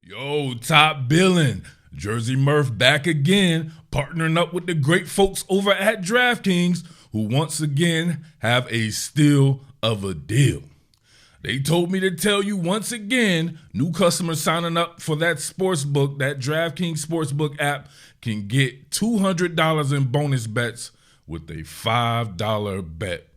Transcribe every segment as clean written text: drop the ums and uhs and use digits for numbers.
Yo, top Billin, Jersey Murph back again, partnering up with the great folks over at DraftKings, who once again have a steal of a deal. They told me to tell you once again, new customers signing up for that sportsbook, that DraftKings Sportsbook app, can get $200 in bonus bets with a $5 bet.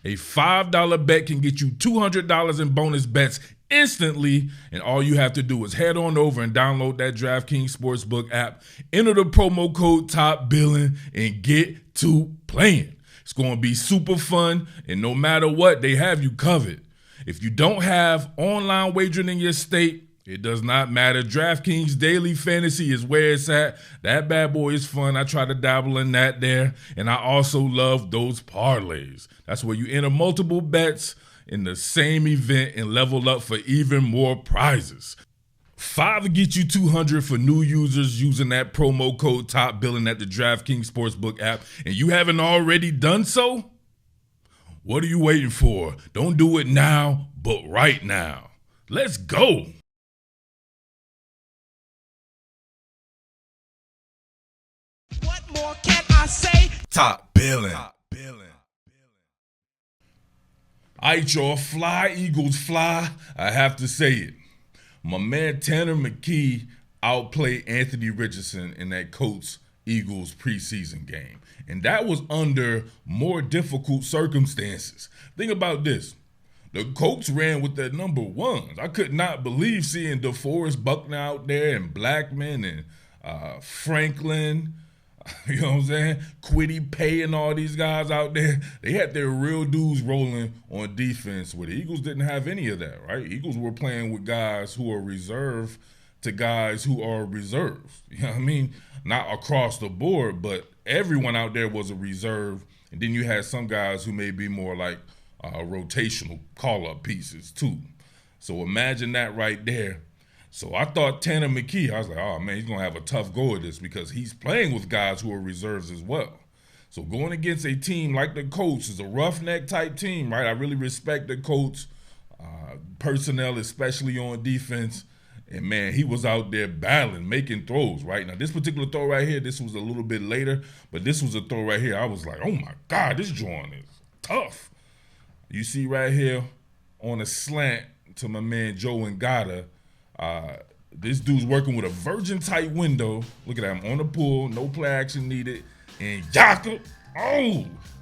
A $5 bet can get you $200 in bonus bets instantly, and all you have to do is head on over and download that DraftKings Sportsbook app, enter the promo code TOPBILLIN, and get to playing. It's going to be super fun, and no matter what, they have you covered. If you don't have online wagering in your state, it does not matter. DraftKings Daily Fantasy is where it's at. That bad boy is fun. I try to dabble in that there, and I also love those parlays. That's where you enter multiple bets in the same event and level up for even more prizes. $5 will get you $200 for new users using that promo code TOPBILLIN at the DraftKings Sportsbook app, and you haven't already done so? What are you waiting for? Don't do it now, but right now. Let's go. What more can I say? Top Billin. All right, y'all, fly, Eagles, fly. I have to say it. My man Tanner McKee outplayed Anthony Richardson in that Colts-Eagles preseason game. And that was under more difficult circumstances. Think about this. The Colts ran with their number ones. I could not believe seeing DeForest Buckner out there and Blackman and Franklin. You know what I'm saying? Quiddy Pay and all these guys out there. They had their real dudes rolling on defense where the Eagles didn't have any of that, right? Eagles were playing with guys who are reserved to guys who are reserved. You know what I mean? Not across the board, but everyone out there was a reserve. And then you had some guys who may be more like rotational call-up pieces too. So imagine that right there. So I thought Tanner McKee, I was like, oh man, he's going to have a tough go at this because he's playing with guys who are reserves as well. So going against a team like the Colts is a roughneck type team, right? I really respect the Colts personnel, especially on defense. And man, he was out there battling, making throws, right? Now this particular throw right here, this was a little bit later, but this was a throw right here. I was like, oh my God, this joint is tough. You see right here on a slant to my man Joe Ngata. This dude's working with a virgin tight window. Look at him on the pull, no play action needed. And Jakob,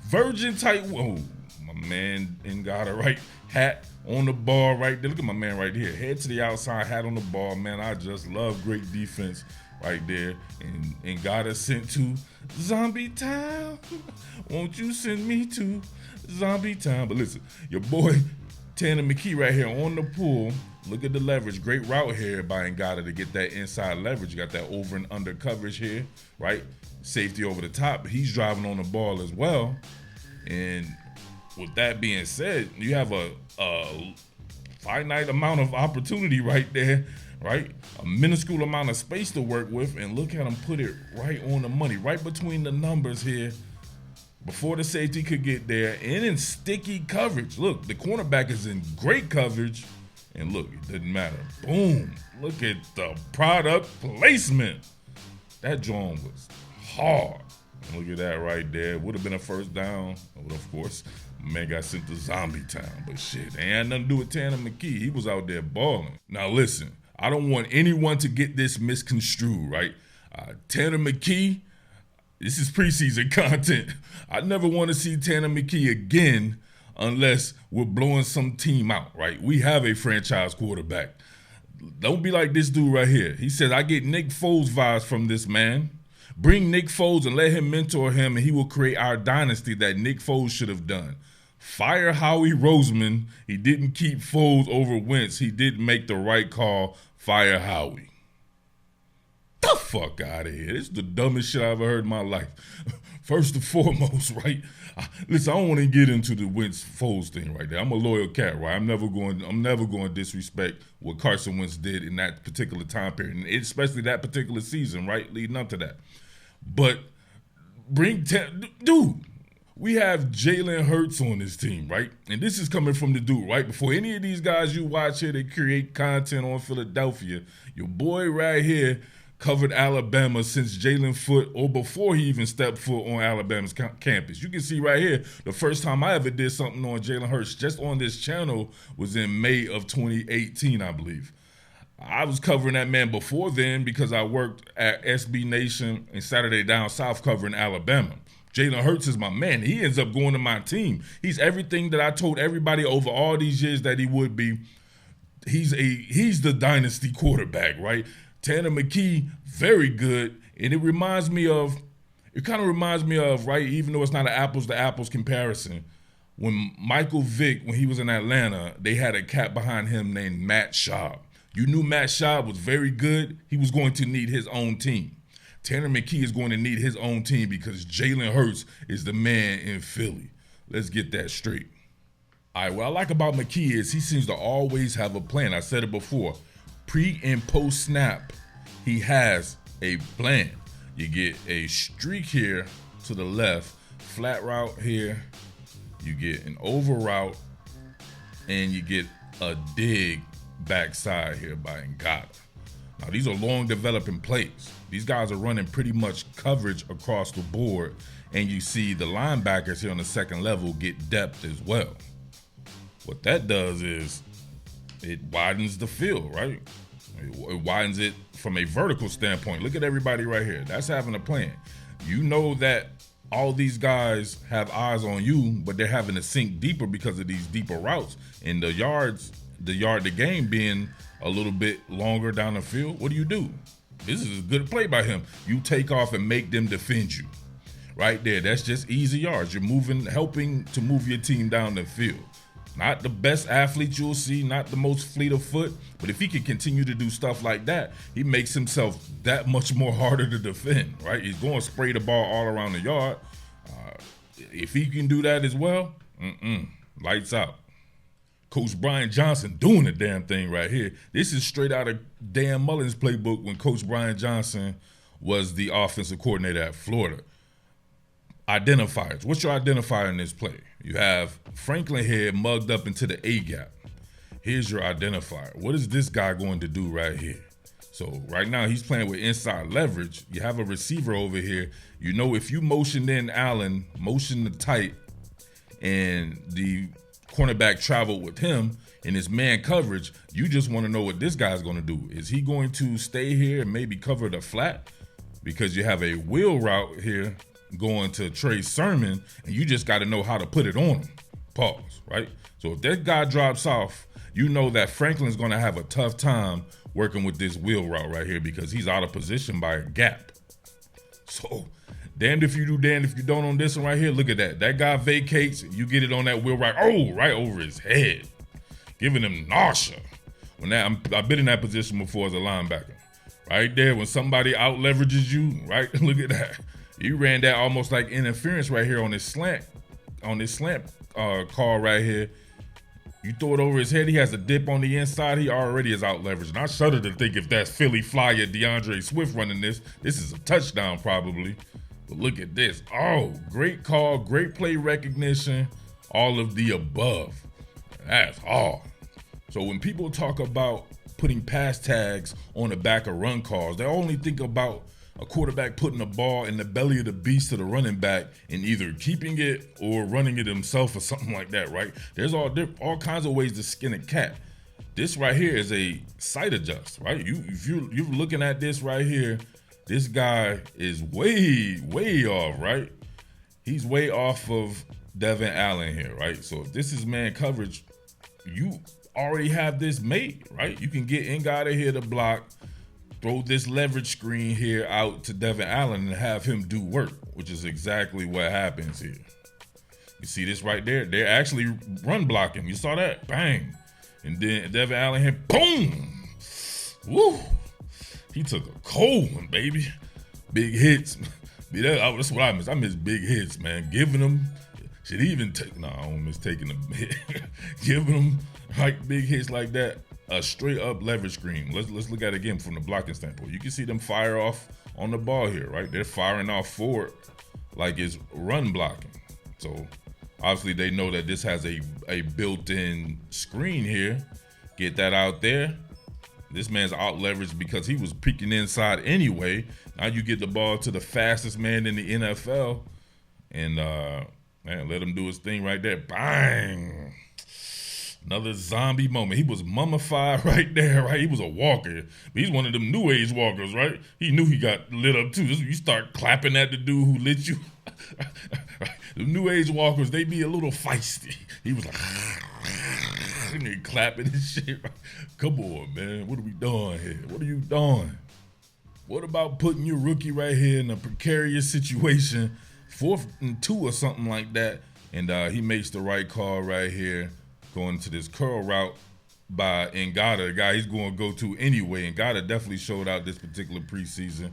virgin tight. Oh, my man Ngata, right? Hat on the ball right there. Look at my man right here. Head to the outside, hat on the ball. Man, I just love great defense right there. And Ngata sent to Zombie Town. Won't you send me to Zombie Town? But listen, your boy Tanner McKee right here on the pull. Look at the leverage. Great route here by Ngata to get that inside leverage. You got that over and under coverage here, right? Safety over the top. But he's driving on the ball as well. And with that being said, you have a finite amount of opportunity right there, right? A minuscule amount of space to work with. And look at him put it right on the money, right between the numbers here. Before the safety could get there. And in sticky coverage. Look, the cornerback is in great coverage. And look, it didn't matter. Boom. Look at the product placement. That joint was hard. And look at that right there. Would have been a first down. But of course, man got sent to Zombie Town. But shit, they had nothing to do with Tanner McKee. He was out there balling. Now listen, I don't want anyone to get this misconstrued, right? Tanner McKee, this is preseason content. I never want to see Tanner McKee again unless we're blowing some team out, right? We have a franchise quarterback. Don't be like this dude right here. He says, I get Nick Foles vibes from this man. Bring Nick Foles and let him mentor him, and he will create our dynasty that Nick Foles should have done. Fire Howie Roseman. He didn't keep Foles over Wentz. He didn't make the right call. Fire Howie. The fuck out of here. This is the dumbest shit I've ever heard in my life. First and foremost, right? Listen, I don't want to get into the Wentz Foles thing right there. I'm a loyal cat, right? I'm never going to disrespect what Carson Wentz did in that particular time period, and especially that particular season, right? Leading up to that. But dude, We have Jalen Hurts on this team, right? And this is coming from the dude, right? Before any of these guys you watch here, they create content on Philadelphia. Your boy right here covered Alabama since Jalen Foot, or before he even stepped foot on Alabama's campus. You can see right here, the first time I ever did something on Jalen Hurts just on this channel was in May of 2018, I believe. I was covering that man before then because I worked at SB Nation and Saturday Down South covering Alabama. Jalen Hurts is my man. He ends up going to my team. He's everything that I told everybody over all these years that he would be. He's the dynasty quarterback, right? Tanner McKee, very good. And it kind of reminds me of, right, even though it's not an apples to apples comparison, when Michael Vick, when he was in Atlanta, they had a cat behind him named Matt Schaub. You knew Matt Schaub was very good. He was going to need his own team. Tanner McKee is going to need his own team because Jalen Hurts is the man in Philly. Let's get that straight. All right, what I like about McKee is he seems to always have a plan. I said it before. Pre and post snap, he has a plan. You get a streak here to the left, flat route here, you get an over route, and you get a dig backside here by Ngata. Now, these are long developing plays. These guys are running pretty much coverage across the board, and you see the linebackers here on the second level get depth as well. What that does is it widens the field, right? It widens it from a vertical standpoint. Look at everybody right here. That's having a plan. You know that all these guys have eyes on you, but they're having to sink deeper because of these deeper routes. And the yard game being a little bit longer down the field, what do? This is a good play by him. You take off and make them defend you. Right there, that's just easy yards. You're helping to move your team down the field. Not the best athlete you'll see, not the most fleet of foot, but if he can continue to do stuff like that, he makes himself that much more harder to defend, right? He's going to spray the ball all around the yard. If he can do that as well, lights out. Coach Brian Johnson doing the damn thing right here. This is straight out of Dan Mullen's playbook when Coach Brian Johnson was the offensive coordinator at Florida. Identifiers. What's your identifier in this play? You have Franklin here mugged up into the A-gap. Here's your identifier. What is this guy going to do right here? So right now he's playing with inside leverage. You have a receiver over here. You know if you motion in Allen, motion the tight, and the cornerback traveled with him in his man coverage, you just want to know what this guy's going to do. Is he going to stay here and maybe cover the flat? Because you have a wheel route here going to Trey Sermon, and you just got to know how to put it on him. Pause, right? So if that guy drops off, you know that Franklin's going to have a tough time working with this wheel route right here because he's out of position by a gap. So damned if you do, damned if you don't on this one right here. Look at that. That guy vacates, you get it on that wheel route. Oh, right over his head. Giving him nausea. I've been in that position before as a linebacker. Right there, when somebody out leverages you, right? Look at that. You ran that almost like interference right here on this slant call right here. You throw it over his head, he has a dip on the inside, he already is out leveraged. And I shudder to think if that's Philly flyer DeAndre Swift running this is a touchdown probably. But look at this. Oh, great call, great play recognition, all of the above. That's hard. So when people talk about putting pass tags on the back of run calls, they only think about a quarterback putting the ball in the belly of the beast to the running back and either keeping it or running it himself or something like that, right? There's all kinds of ways to skin a cat. This right here is a sight adjust, right? If you're looking at this right here, this guy is way off, right? He's way off of Devin Allen here, right? So if this is man coverage, you already have this made, right? You can get Ngata here to block, throw this leverage screen here out to Devin Allen and have him do work, which is exactly what happens here. You see this right there? They're actually run blocking. You saw that? Bang. And then Devin Allen hit, boom. Woo. He took a cold one, baby. Big hits. That's what I miss. I miss big hits, man. Giving them, should even take, no, I don't miss taking them hit. Giving them like big hits like that. A straight up leverage screen. Let's look at it again from the blocking standpoint. You can see them fire off on the ball here, right? They're firing off forward like it's run blocking. So obviously they know that this has a built-in screen here. Get that out there. This man's out leveraged because he was peeking inside anyway. Now you get the ball to the fastest man in the NFL, and man, let him do his thing right there. Bang! Another zombie moment. He was mummified right there, right? He was a walker. But he's one of them new age walkers, right? He knew he got lit up too. You start clapping at the dude who lit you. The new age walkers, they be a little feisty. He was like, and they clapping and shit. Come on, man. What are we doing here? What are you doing? What about putting your rookie right here in a precarious situation, 4th and 2 or something like that, and he makes the right call right here, going to this curl route by Ngata, the guy he's going to go to anyway. Ngata definitely showed out this particular preseason,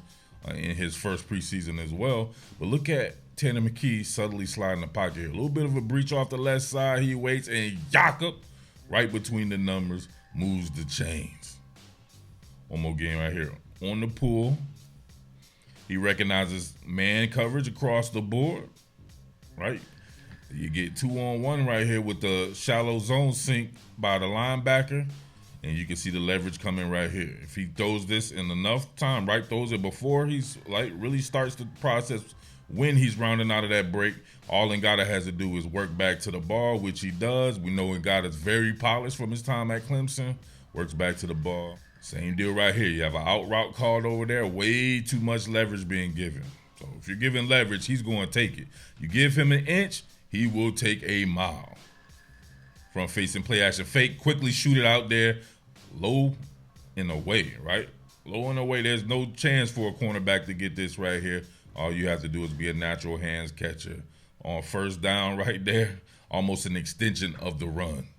in his first preseason as well. But look at Tanner McKee subtly sliding the pocket here. A little bit of a breach off the left side. He waits, and Jakob, right between the numbers, moves the chains. One more game right here. On the pull, he recognizes man coverage across the board, right? You get 2-on-1 right here with the shallow zone sink by the linebacker, and you can see the leverage coming right here. If he throws this in enough time, right, throws it before he's like really starts the process, when he's rounding out of that break, all Ngata has to do is work back to the ball, which he does. We know Ngata's very polished from his time at Clemson. Works back to the ball. Same deal right here. You have an out route called over there. Way too much leverage being given. So if you're giving leverage, he's going to take it. You give him an inch, he will take a mile. Front facing play action fake. Quickly shoot it out there. Low and away, right? Low and away. There's no chance for a cornerback to get this right here. All you have to do is be a natural hands catcher. On first down right there, almost an extension of the run.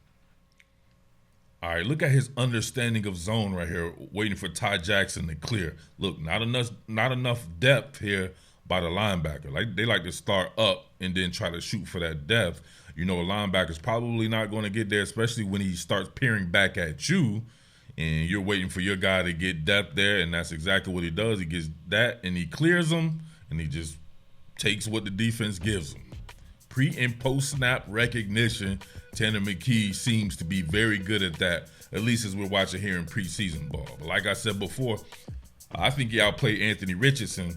All right, look at his understanding of zone right here, waiting for Ty Jackson to clear. Look, not enough depth here by the linebacker. Like they like to start up and then try to shoot for that depth. You know, a linebacker's probably not going to get there, especially when he starts peering back at you, and you're waiting for your guy to get depth there, and that's exactly what he does. He gets that, and he clears them, and he just takes what the defense gives him. Pre and post snap recognition, Tanner McKee seems to be very good at that, at least as we're watching here in preseason ball. But like I said before, I think he outplayed Anthony Richardson.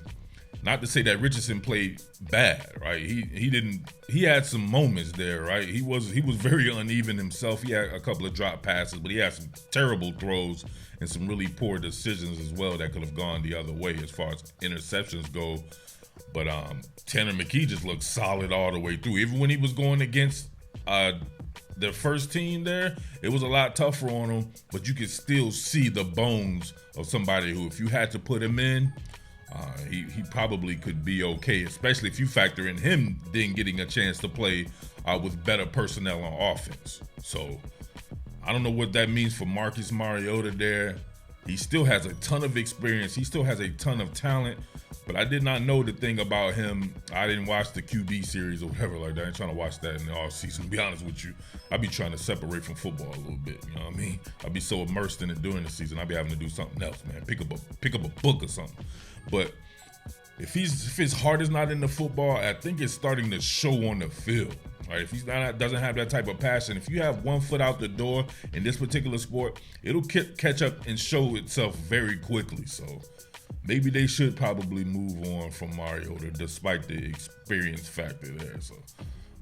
Not to say that Richardson played bad, right? He had some moments there, right? He was very uneven himself. He had a couple of drop passes, but he had some terrible throws and some really poor decisions as well that could have gone the other way as far as interceptions go. But Tanner McKee just looked solid all the way through. Even when he was going against the first team there, it was a lot tougher on him, but you could still see the bones of somebody who, if you had to put him in, he probably could be okay, especially if you factor in him then getting a chance to play with better personnel on offense. So I don't know what that means for Marcus Mariota there. He still has a ton of experience. He still has a ton of talent, but I did not know the thing about him. I didn't watch the QB series or whatever like that. I ain't trying to watch that in the offseason, to be honest with you. I be trying to separate from football a little bit, you know what I mean? I be so immersed in it during the season. I be having to do something else, man. Pick up a book or something. But if his heart is not in the football, I think it's starting to show on the field. Right? If doesn't have that type of passion, if you have one foot out the door in this particular sport, it'll catch up and show itself very quickly. So maybe they should probably move on from Mariota despite the experience factor there. So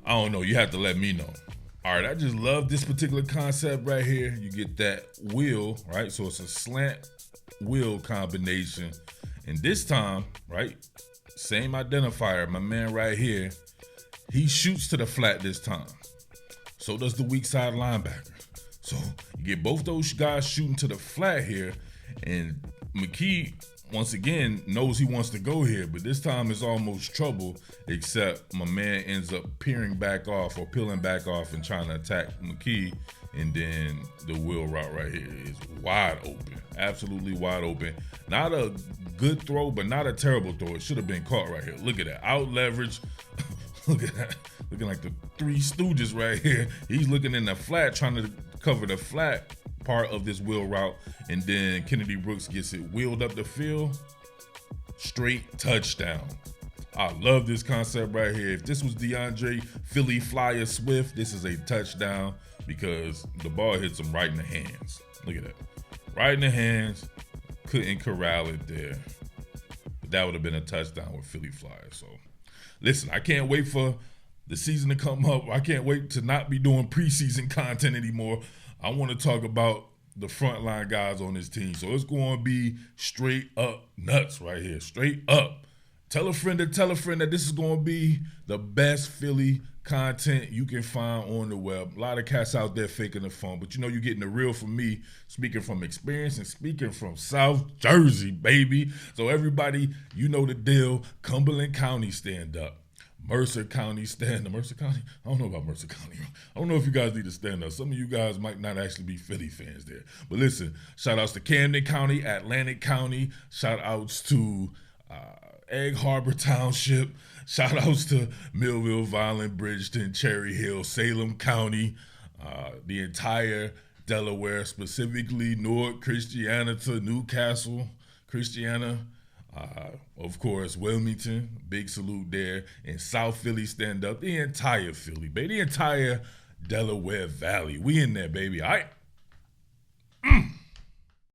I don't know. You have to let me know. All right, I just love this particular concept right here. You get that wheel, right? So it's a slant wheel combination. And this time, right, same identifier, my man right here, he shoots to the flat this time. So does the weak side linebacker. So you get both those guys shooting to the flat here, and McKee, once again, knows he wants to go here, but this time it's almost trouble, except my man ends up peeling back off and trying to attack McKee, and then the wheel route right here is wide open, absolutely wide open. Not a good throw, but not a terrible throw. It should have been caught right here. Look at that, out leverage. Look at that, looking like the Three Stooges right here. He's looking in the flat, trying to cover the flat part of this wheel route, and then Kennedy Brooks gets it wheeled up the field. Straight touchdown. I love this concept right here. If this was DeAndre Philly Flyer Swift, this is a touchdown because the ball hits him right in the hands. Look at that. Right in the hands. Couldn't corral it there. But that would have been a touchdown with Philly Flyer. So, listen, I can't wait for the season to come up. I can't wait to not be doing preseason content anymore. I want to talk about the frontline guys on this team. So, it's going to be straight up nuts right here. Straight up. Tell a friend that this is going to be the best Philly content you can find on the web. A lot of cats out there faking the fun, but you know you're getting the real from me, speaking from experience and speaking from South Jersey, baby. So everybody, you know the deal. Cumberland County stand up. Mercer County stand up. Mercer County? I don't know about Mercer County. I don't know if you guys need to stand up. Some of you guys might not actually be Philly fans there. But listen, shout outs to Camden County, Atlantic County. Shout outs to Egg Harbor Township. Shout outs to Millville, Violent, Bridgeton, Cherry Hill, Salem County, the entire Delaware, specifically Newark, Christiana to Newcastle, Christiana, of course, Wilmington, big salute there, and South Philly stand up, the entire Philly, baby, the entire Delaware Valley. We in there, baby, all right?